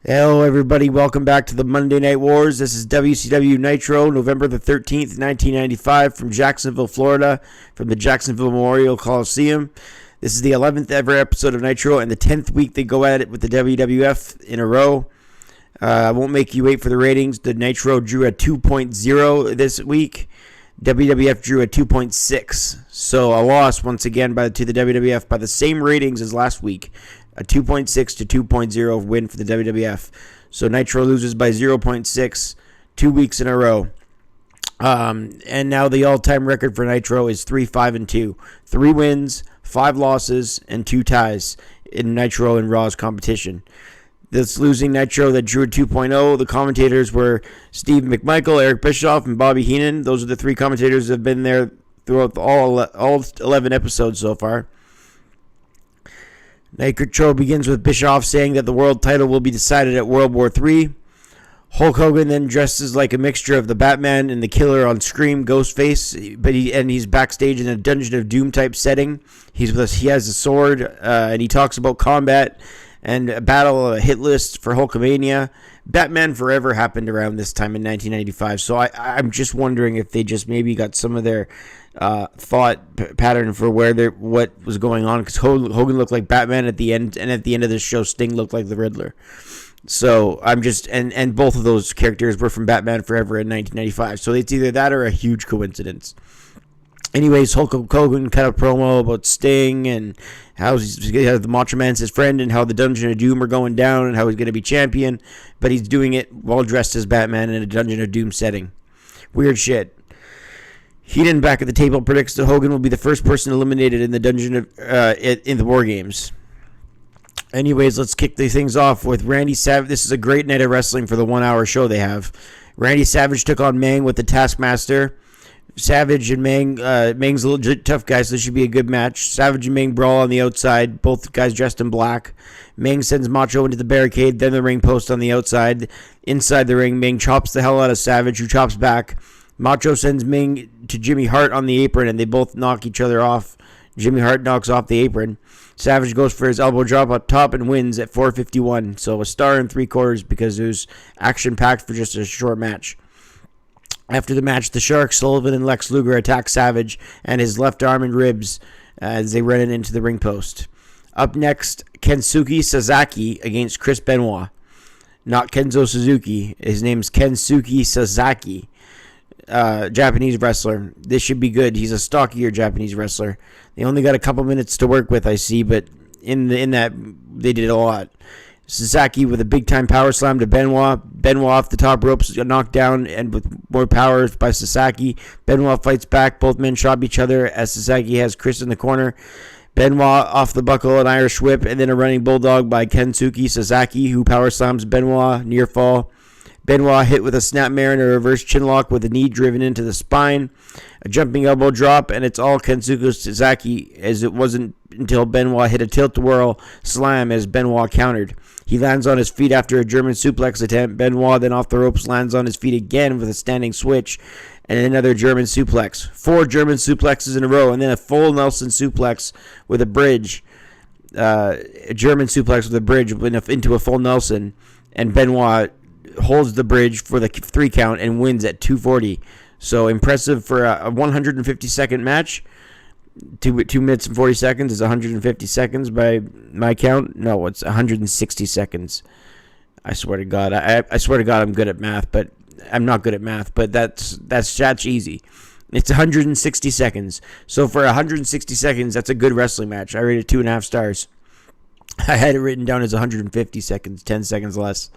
Hello, everybody. Welcome back to the Monday Night Wars. This is WCW NITRO, November the 13th, 1995, from Jacksonville, Florida, from the Jacksonville Memorial Coliseum. This is the 11th ever episode of Nitro and the 10th week they go at it with the WWF in a row. I won't make you wait for the ratings. The Nitro drew a 2.0 this week. WWF drew a 2.6. So a loss once again to the WWF by the same ratings as last week. A 2.6 to 2.0 win for the WWF. So Nitro loses by 0.6 2 weeks in a row. And now the all-time record for Nitro is 3-5-2. 3 wins, 5 losses, and 2 ties in Nitro and Raw's competition. This losing Nitro that drew a 2.0, the commentators were Steve McMichael, Eric Bischoff, and Bobby Heenan. Those are the 3 commentators that have been there throughout all 11 episodes so far. Nitro begins with Bischoff saying that the world title will be decided at World War III. Hulk Hogan then dresses like a mixture of the Batman and the Killer on Scream, Ghostface, but he's backstage in a Dungeon of Doom type setting. He has a sword, and he talks about combat and a battle, a hit list for Hulkamania. Batman Forever happened around this time in 1995, so I'm just wondering if they just maybe got some of their thought pattern for what was going on, because Hogan looked like Batman at the end, and at the end of the show, Sting looked like the Riddler. So I'm just and both of those characters were from Batman Forever in 1995. So it's either that or a huge coincidence. Anyways, Hulk Hogan cut a promo about Sting and how the Macho Man's his friend and how the Dungeon of Doom are going down and how he's going to be champion, but he's doing it while dressed as Batman in a Dungeon of Doom setting. Weird shit. Heenan back at the table predicts that Hogan will be the first person eliminated in the Dungeon of in the War Games. Anyways, let's kick these things off with Randy Savage. This is a great night of wrestling for the 1-hour show they have. Randy Savage took on Meng with the Taskmaster. Savage and Meng, Meng's a legit tough guy, so this should be a good match. Savage and Meng brawl on the outside, both guys dressed in black. Meng sends Macho into the barricade, then the ring post on the outside. Inside the ring, Meng chops the hell out of Savage, who chops back. Macho sends Meng to Jimmy Hart on the apron, and they both knock each other off. Jimmy Hart knocks off the apron. Savage goes for his elbow drop up top and wins at 4:51. So a star and 3/4 because it was action-packed for just a short match. After the match, the Shark, Sullivan, and Lex Luger attack Savage and his left arm and ribs as they run it into the ring post. Up next, Kensuke Sasaki against Chris Benoit. Not Kenzo Suzuki. His name's Kensuke Sasaki. Japanese wrestler. This should be good. He's a stockier Japanese wrestler. They only got a couple minutes to work with, I see, but in that they did a lot. Sasaki with a big-time power slam to Benoit. Benoit off the top ropes got knocked down and with more power by Sasaki. Benoit fights back. Both men shove each other as Sasaki has Chris in the corner. Benoit off the buckle, an Irish whip, and then a running bulldog by Kensuke Sasaki, who power slams Benoit, near fall. Benoit hit with a snapmare and a reverse chinlock with a knee driven into the spine. A jumping elbow drop, and it's all Kensuke Sasaki, as it wasn't until Benoit hit a tilt-a-whirl slam as Benoit countered. He lands on his feet after a German suplex attempt. Benoit then off the ropes lands on his feet again with a standing switch and another German suplex. 4 German suplexes in a row, and then a full Nelson suplex with a bridge. A German suplex with a bridge into a full Nelson, and Benoit holds the bridge for the 3 count and wins at 2:40. So impressive for a 150-second match. 2 minutes and 40 seconds is 150 seconds by my count. No, it's 160 seconds. I swear to God. I swear to God I'm good at math, but I'm not good at math. But that's easy. It's 160 seconds. So for 160 seconds, that's a good wrestling match. I rated 2.5 stars. I had it written down as 150 seconds, 10 seconds less.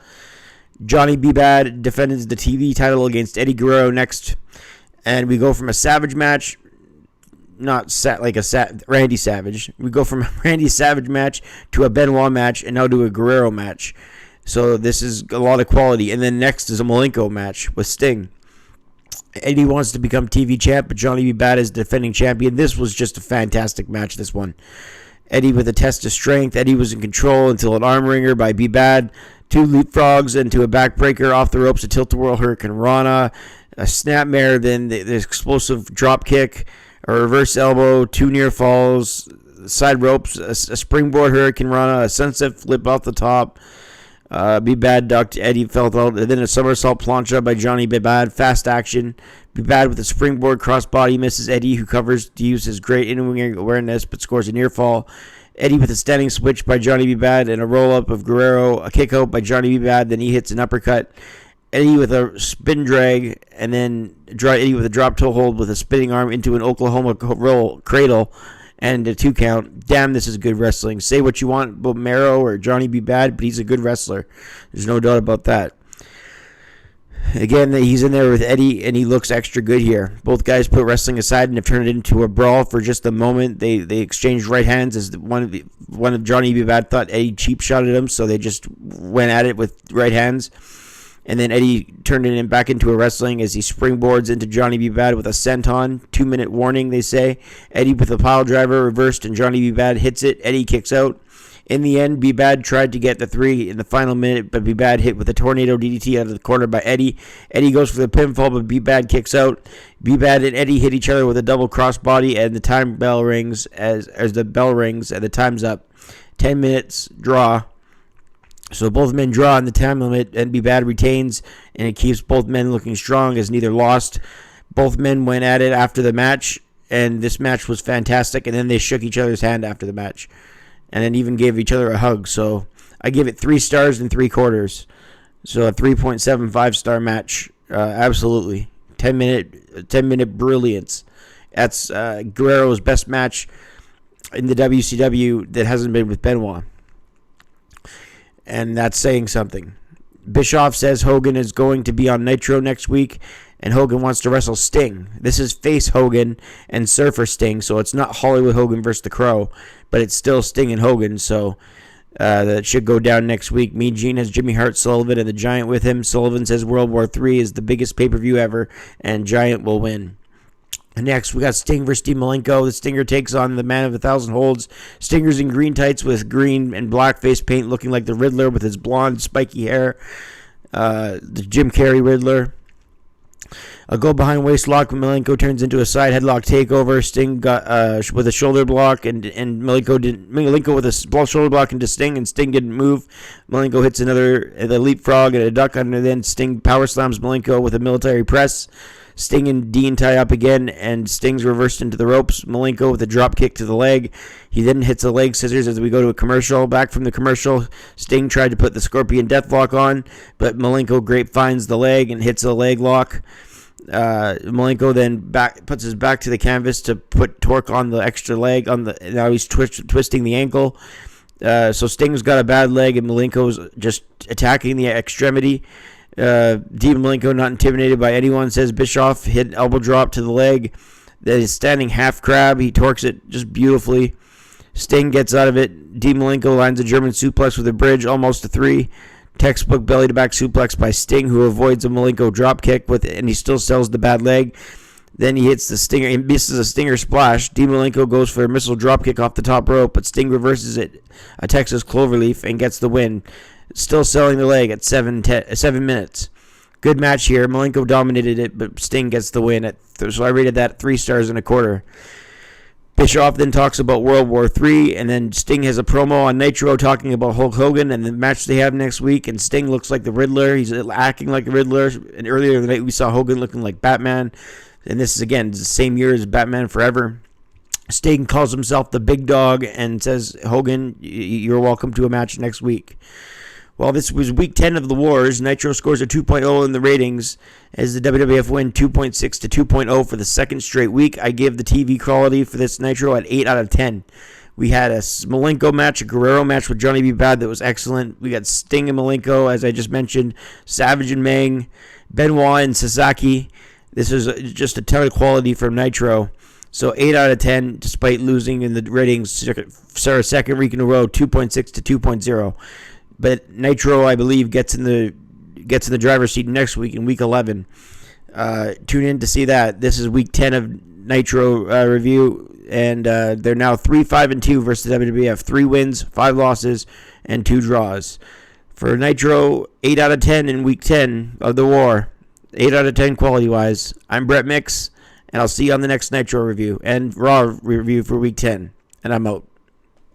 Johnny B. Bad defends the TV title against Eddie Guerrero next. And we go from a Savage match, Randy Savage. We go from a Randy Savage match to a Benoit match and now to a Guerrero match. So this is a lot of quality. And then next is a Malenko match with Sting. Eddie wants to become TV champ, but Johnny B. Bad is defending champion. This was just a fantastic match, this one. Eddie with a test of strength. Eddie was in control until an arm wringer by B. Bad. 2 leapfrogs into a backbreaker off the ropes, a tilt-a-whirl Hurricane Rana, a snapmare, then the explosive drop kick, a reverse elbow, 2 near falls, side ropes, a springboard Hurricane Rana, a sunset flip off the top, Be Bad ducked Eddie, felt out, and then a somersault plancha by Johnny Be Bad. Fast action. Be Bad with a springboard crossbody misses Eddie, who covers to use his great in-wing awareness but scores a near fall. Eddie with a standing switch by Johnny Be Bad and a roll-up of Guerrero, a kick out by Johnny Be Bad, then he hits an uppercut. Eddie with a spin drag, and then Eddie with a drop toe hold with a spinning arm into an Oklahoma roll cradle and a 2 count. Damn, this is good wrestling. Say what you want about Mero or Johnny Be Bad, but he's a good wrestler. There's no doubt about that. Again, he's in there with Eddie, and he looks extra good here. Both guys put wrestling aside and have turned it into a brawl for just a moment. They exchanged right hands as one of Johnny Be Bad thought Eddie cheap shotted him, so they just went at it with right hands. And then Eddie turned it back into a wrestling as he springboards into Johnny Be Bad with a senton. 2-minute warning, they say. Eddie with a pile driver reversed, and Johnny Be Bad hits it. Eddie kicks out. In the end, Be Bad tried to get the 3 in the final minute, but Be Bad hit with a tornado DDT out of the corner by Eddie. Eddie goes for the pinfall, but Be Bad kicks out. Be Bad and Eddie hit each other with a double crossbody, and the time bell rings as the bell rings, and the time's up. 10 minutes, draw. So both men draw in the time limit, and Be Bad retains, and it keeps both men looking strong as neither lost. Both men went at it after the match, and this match was fantastic, and then they shook each other's hand after the match, and then even gave each other a hug. So I give it 3 stars and 3/4. So a 3.75 star match. Absolutely. 10-minute brilliance. That's Guerrero's best match in the WCW that hasn't been with Benoit. And that's saying something. Bischoff says Hogan is going to be on Nitro next week, and Hogan wants to wrestle Sting. This is face Hogan and Surfer Sting, so it's not Hollywood Hogan versus the Crow, but it's still Sting and Hogan, so that should go down next week. Mean Gene has Jimmy Hart, Sullivan, and the Giant with him. Sullivan says World War III is the biggest pay-per-view ever, and Giant will win. Next, we got Sting versus Sting-Malenko. The Stinger takes on the Man of 1,000 Holds. Stinger's in green tights with green and black face paint, looking like the Riddler with his blonde, spiky hair. The Jim Carrey Riddler. A go behind waist lock. Malenko turns into a side headlock takeover. Sting got with a shoulder block, and Malenko with a shoulder block into Sting, and Sting didn't move. Malenko hits the leapfrog and a duck under. Then Sting power slams Malenko with a military press. Sting and Dean tie up again, and Sting's reversed into the ropes. Malenko with a drop kick to the leg. He then hits a leg scissors as we go to a commercial. Back from the commercial, Sting tried to put the Scorpion Deathlock on, but Malenko grapevines the leg and hits a leg lock. Malenko then puts his back to the canvas to put torque on the extra leg. Now he's twisting the ankle. So Sting's got a bad leg, and Malenko's just attacking the extremity. Dean Malenko not intimidated by anyone, says Bischoff. Hit elbow drop to the leg. That is standing half crab. He torques it just beautifully. Sting gets out of it. Dean Malenko lines a German suplex with a bridge, almost a 3. Textbook belly to back suplex by Sting, who avoids a Malenko drop kick and he still sells the bad leg. Then he hits the Stinger. He misses a Stinger splash. Dean Malenko goes for a missile drop kick off the top rope, but Sting reverses it, a Texas Cloverleaf, and gets the win. Still selling the leg at 7 minutes. Good match here. Malenko dominated it, but Sting gets the win. So I rated that 3 stars and 1/4. Bischoff then talks about World War III, and then Sting has a promo on Nitro talking about Hulk Hogan and the match they have next week, and Sting looks like the Riddler. He's acting like the Riddler, and earlier in the night we saw Hogan looking like Batman, and this is, again, the same year as Batman Forever. Sting calls himself the Big Dog and says, Hogan, you're welcome to a match next week. Well, this was week 10 of the Wars. Nitro scores a 2.0 in the ratings as the WWF win 2.6 to 2.0 for the second straight week. I give the TV quality for this Nitro at 8 out of 10. We had a Malenko match, a Guerrero match with Johnny B. Bad that was excellent. We got Sting and Malenko, as I just mentioned, Savage and Meng, Benoit and Sasaki. This is just a ton of quality from Nitro. So 8 out of 10, despite losing in the ratings, second week in a row, 2.6 to 2.0. But Nitro, I believe, gets in the driver's seat next week in week 11. Tune in to see that. This is week 10 of Nitro review, and they're now 3-5-2 versus WWF. 3 wins, 5 losses, and 2 draws. For Nitro, 8 out of 10 in week 10 of the war. 8 out of 10 quality-wise. I'm Brett Mix, and I'll see you on the next Nitro review and Raw review for week 10. And I'm out.